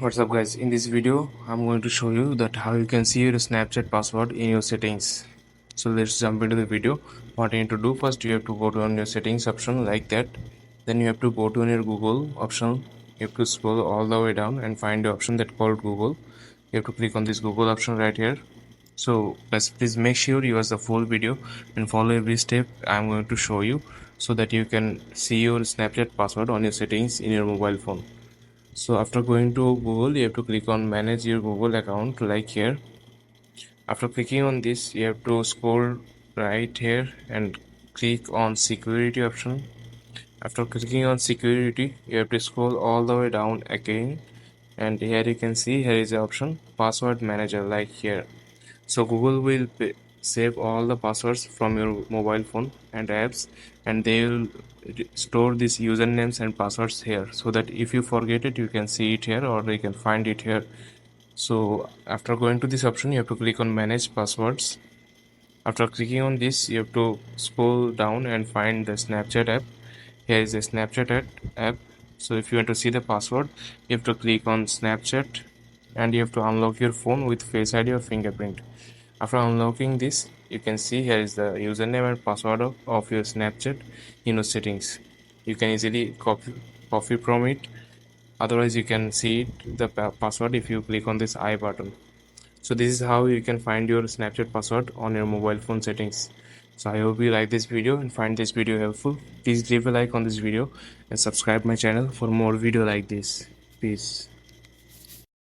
What's up guys, in this video I'm going to show you that how you can see your Snapchat password in your settings. So let's jump into the video. What you need to do, first you have to go to on your settings option like that. Then you have to go to your Google option. You have to scroll all the way down and find the option that called Google. You have to click on this Google option right here. So guys, please make sure you watch the full video and follow every step I'm going to show you so that you can see your Snapchat password on your settings in your mobile phone. So after going to Google, you have to click on manage your Google account like here. After clicking on this, you have to scroll right here and click on security option. After clicking on security, you have to scroll all the way down again, and here you can see here is the option password manager like here. So Google will save all the passwords from your mobile phone and apps, and they will store these usernames and passwords here so that if you forget it you can see it here or you can find it here. So after going to this option, you have to click on manage passwords. After clicking on this, you have to scroll down and find the Snapchat app. Here is the Snapchat app. So if you want to see the password, you have to click on Snapchat and you have to unlock your phone with Face ID or fingerprint. After unlocking this, you can see here is the username and password of your Snapchat in your settings. You can easily copy from it. Otherwise, you can see the password if you click on this I button. So this is how you can find your Snapchat password on your mobile phone settings. So I hope you like this video and find this video helpful. Please leave a like on this video and subscribe my channel for more video like this. Peace.